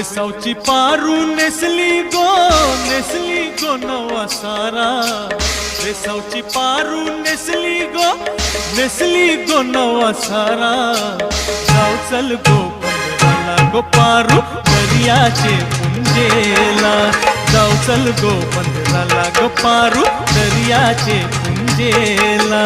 वेसावची पारू नेसली गो नवा सारा। वेसावची पारू नेसली गो नवा सारा। जाऊ चल गो पंधराला गो पारू दर्याचे पुंजेला। जाऊ चल गो पंधराला गो पारू दर्याचे पुंजेला।